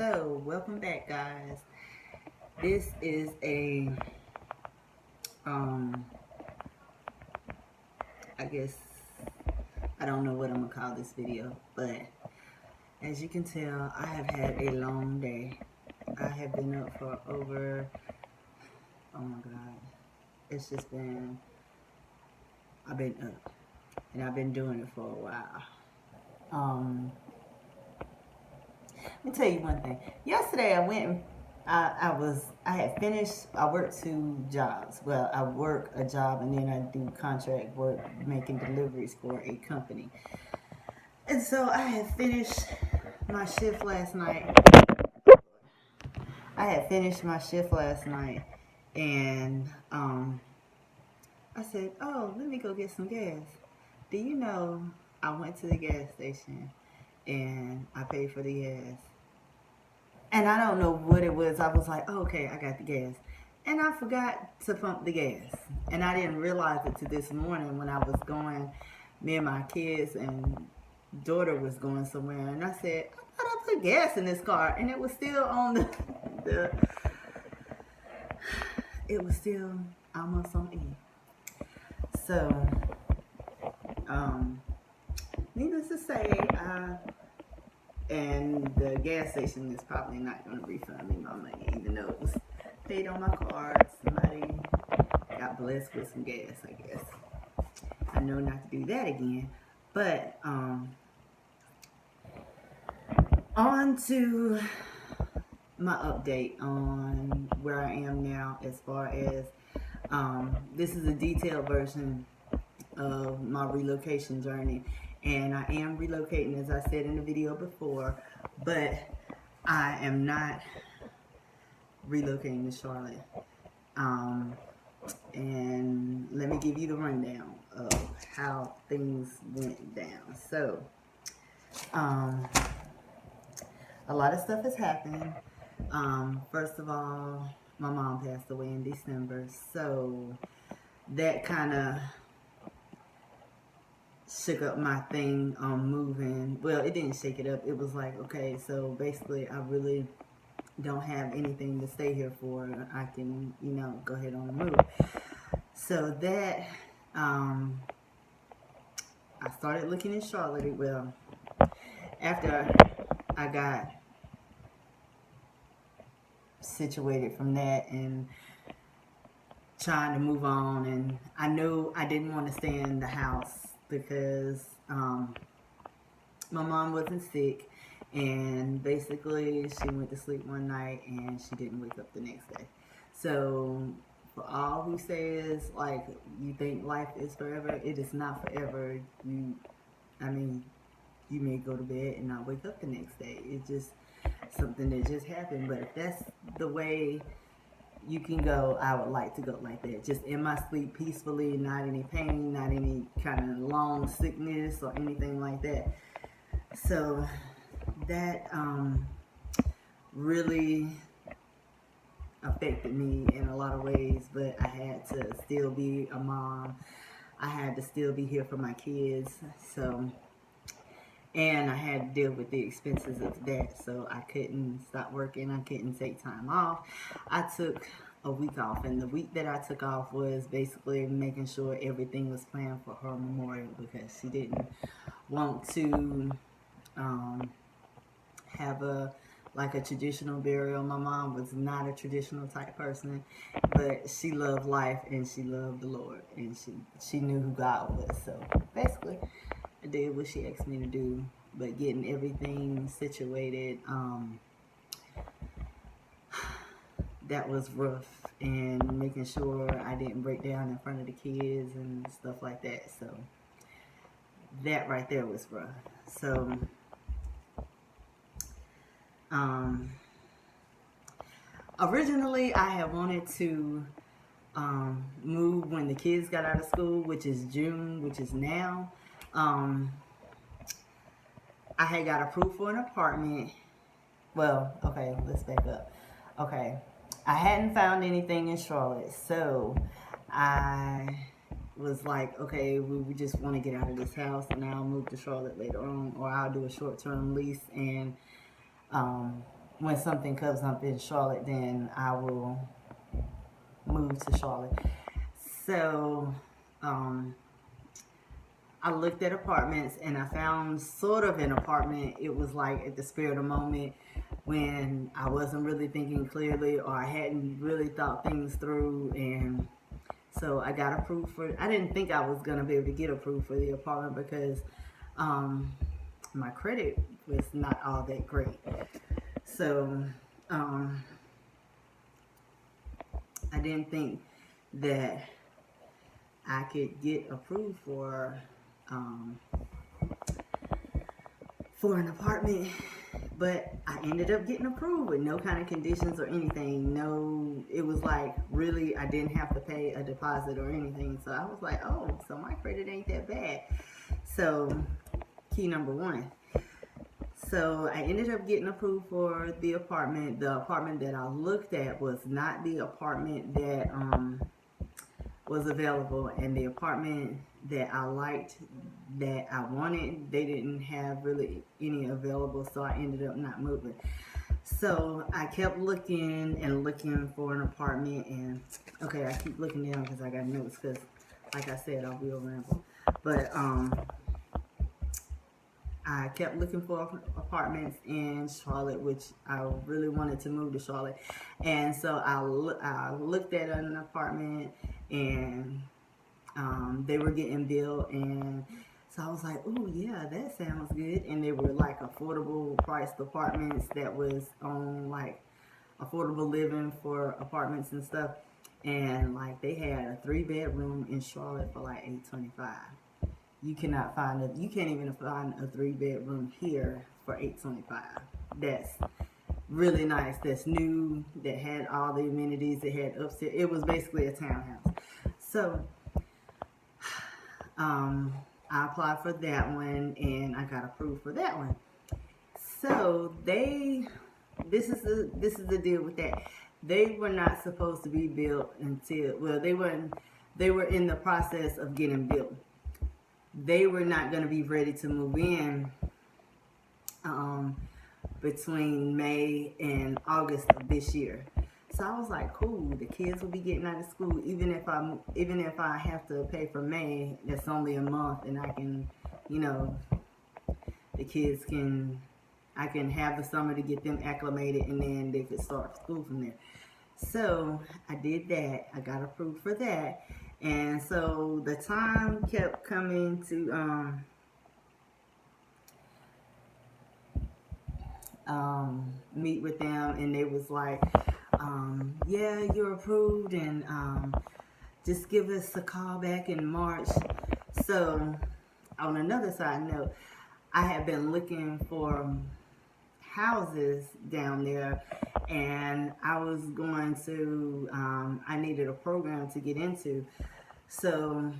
So, welcome back, guys. This is a, um, I guess, I don't know what I'm gonna call this video, but as you can tell, I have had a long day. I have been up for over, oh my God, it's just been, I've been up, and I've been doing it for a while. Let me tell you one thing. Yesterday I went and I had finished, I worked 2 jobs. Well, I work a job and then I do contract work making deliveries for a company. And so I had finished my shift last night. And I said, oh, let me go get some gas. Do you know I went to the gas station and I paid for the gas? And I don't know what it was. I was like, oh, okay, I got the gas. And I forgot to pump the gas. And I didn't realize it till this morning when I was going, me and my kids and daughter was going somewhere. And I said, I thought I put gas in this car. And it was still on it was still almost on E. So, needless to say, and the gas station is probably not going to refund me my money, even though it was paid on my card. Somebody got blessed with some gas, I guess. I know not to do that again. But on to my update on where I am now as far as this is a detailed version of my relocation journey. And I am relocating, as I said in the video before, but I am not relocating to Charlotte. And let me give you the rundown of how things went down. So, a lot of stuff has happened. First of all, my mom passed away in December, so that kind of shook up my thing on moving. Well, it didn't shake it up. It was like, okay, so basically I really don't have anything to stay here for. I can, go ahead on the move. So that, I started looking in Charlotte. Well, after I got situated from that and trying to move on, and I knew I didn't want to stay in the house because my mom wasn't sick, and basically she went to sleep one night and she didn't wake up the next day. So for all who says like you think life is forever, it is not forever. You may go to bed and not wake up the next day. It's just something that just happened. But if that's the way you can go, I would like to go like that, just in my sleep peacefully, not any pain, not any kind of long sickness or anything like that. So that really affected me in a lot of ways, but I had to still be a mom. I had to still be here for my kids. So, and I had to deal with the expenses of that, so I couldn't stop working. I couldn't take time off. I took a week off, and the week that I took off was basically making sure everything was planned for her memorial, because she didn't want to have a traditional burial. My mom was not a traditional type person, but she loved life and she loved the Lord, and she knew who God was. So basically I did what she asked me to do, but getting everything situated, that was rough, and making sure I didn't break down in front of the kids and stuff like that. So that right there was rough. So originally I had wanted to move when the kids got out of school, which is June, which is now. I had got approved for an apartment. Well, okay, let's back up. Okay, I hadn't found anything in Charlotte, so I was like, okay, we just want to get out of this house, and I'll move to Charlotte later on, or I'll do a short-term lease and when something comes up in Charlotte, then I will move to Charlotte. So I looked at apartments and I found sort of an apartment. It was like at the spur of the moment when I wasn't really thinking clearly, or I hadn't really thought things through. And so I got approved for, I didn't think I was going to be able to get approved for the apartment because my credit was not all that great. So I didn't think that I could get approved for an apartment, but I ended up getting approved with no kind of conditions or anything. No, it was like really I didn't have to pay a deposit or anything. So I was like, oh, so my credit ain't that bad. So key number one. So I ended up getting approved for the apartment. The apartment that I looked at was not the apartment that was available, and the apartment that I liked, that I wanted, they didn't have really any available, so I ended up not moving. So I kept looking and looking for an apartment, and okay, I keep looking down because I got notes, because like I said, I'll be a ramble. But I kept looking for apartments in Charlotte, which I really wanted to move to Charlotte. And so I looked at an apartment, and they were getting built, and so I was like, oh yeah, that sounds good. And they were like affordable priced apartments that was on like affordable living for apartments and stuff. And like they had a 3-bedroom in Charlotte for like $825. You cannot find you can't even find a 3-bedroom here for $825. That's really nice. That's new. That had all the amenities. It had upstairs. It was basically a townhouse. So I applied for that one and I got approved for that one. So this is the deal with that. They were not supposed to be built until, well, they were in the process of getting built. They were not going to be ready to move in between May and August of this year. So I was like, cool, the kids will be getting out of school. Even if I have to pay for May, that's only a month, and I can, the kids I can have the summer to get them acclimated, and then they could start school from there. So I did that. I got approved for that. And so the time kept coming to meet with them, and they was like, yeah, you're approved, and just give us a call back in March. So on another side note, I have been looking for houses down there, and I was going to I needed a program to get into. So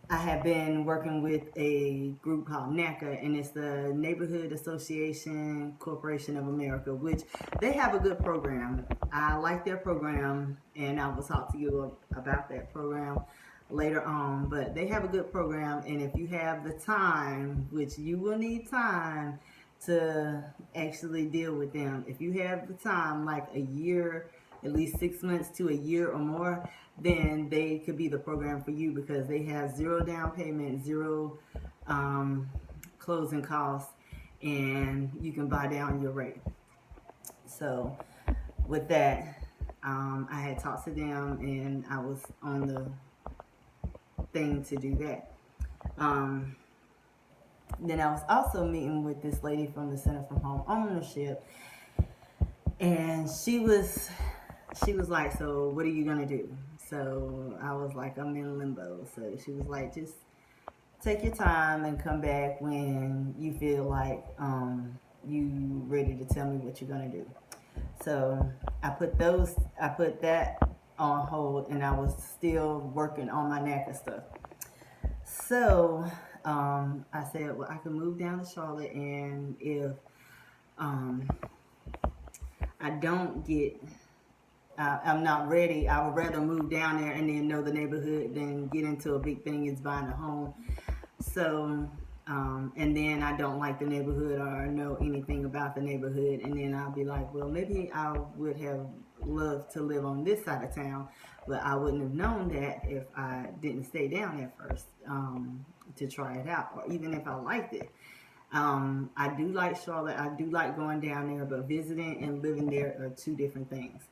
I have been working with a group called NACA, and it's the Neighborhood Association Corporation of America, which they have a good program. I like their program, and I will talk to you about that program later on. But they have a good program, and if you have the time, which you will need time to actually deal with them, if you have the time, like a year, at least 6 months to a year or more, then they could be the program for you, because they have zero down payment, zero closing costs, and you can buy down your rate. So with that, I had talked to them, and I was on the thing to do that. Then I was also meeting with this lady from the Center for Home Ownership, and she was like, so what are you gonna do? So I was like, I'm in limbo. So she was like, just take your time and come back when you feel like you ready to tell me what you're gonna do. So I put that on hold, and I was still working on my NACA stuff. So I said, well, I can move down to Charlotte, and if I don't get, I'm not ready, I would rather move down there and then know the neighborhood than get into a big thing as buying a home. So And then I don't like the neighborhood or know anything about the neighborhood, and then I'll be like, well, maybe I would have loved to live on this side of town, but I wouldn't have known that if I didn't stay down there first, to try it out, or even if I liked it. I do like Charlotte. I do like going down there, but visiting and living there are two different things.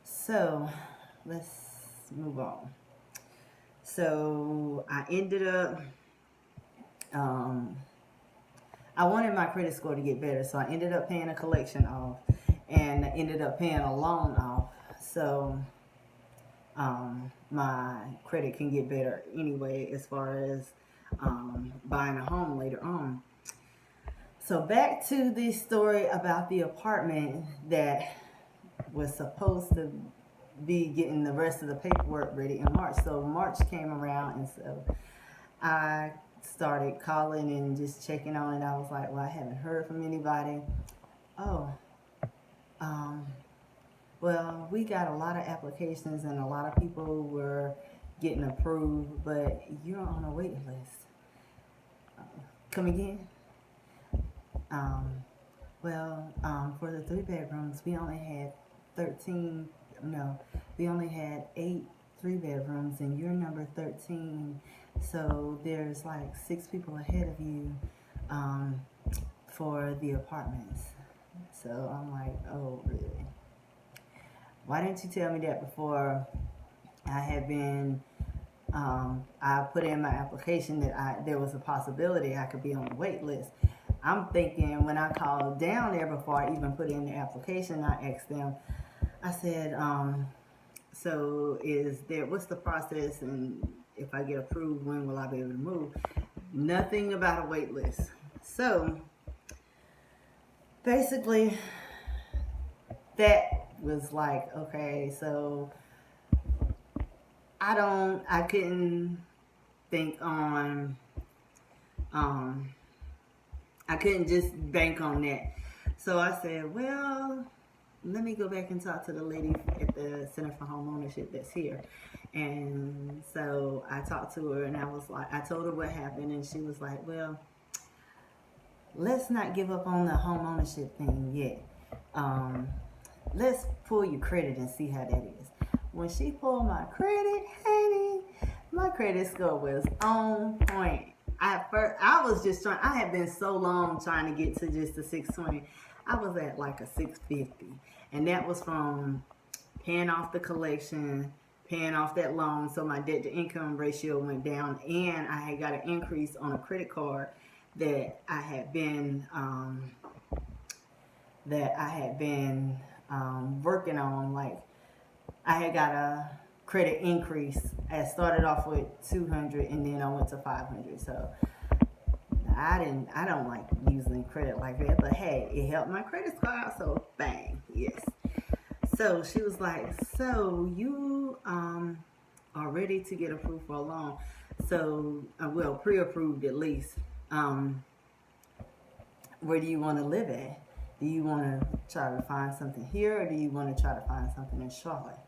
So let's move on. So I ended up, I wanted my credit score to get better, so I ended up paying a collection off and ended up paying a loan off. So my credit can get better anyway as far as buying a home later on. So back to the story about the apartment that was supposed to be getting the rest of the paperwork ready in March. So March came around, and so I started calling and just checking on it. I was like, well, I haven't heard from anybody. Oh, well, we got a lot of applications and a lot of people were getting approved, but you're on a waiting list. Come again? For the 3 bedrooms, we only had 8 3 bedrooms, and you're number 13. So there's like 6 people ahead of you for the apartments. So I'm like, oh, really? Why didn't you tell me that before I had been, I put in my application that there was a possibility I could be on the wait list. I'm thinking when I called down there before I even put in the application, I asked them, I said, so what's the process, and if I get approved, when will I be able to move? Nothing about a wait list. So basically that was like, okay, so I couldn't think on, I couldn't just bank on that. So I said, well, let me go back and talk to the lady at the Center for Home Ownership that's here. And so I talked to her, and I told her what happened, and she was like, well, let's not give up on the home ownership thing yet. Let's pull your credit and see how that is. When she pulled my credit, honey, my credit score was on point. I had been so long trying to get to just a 620. I was at like a 650. And that was from paying off the collection, paying off that loan. So my debt to income ratio went down, and I had got an increase on a credit card that I had been working on. Like, I had got a credit increase. I started off with 200, and then I went to 500. So I don't like using credit like that, but hey, it helped my credit score out, so bang, yes. So she was like, so you are ready to get approved for a loan. So, pre-approved at least. Where do you want to live at? Do you want to try to find something here, or do you want to try to find something in Charlotte?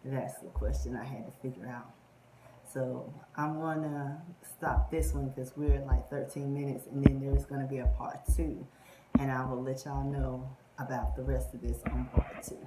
That's the question I had to figure out. So I'm going to stop this one because we're at like 13 minutes, and then there's going to be a part 2. And I will let y'all know about the rest of this on part 2.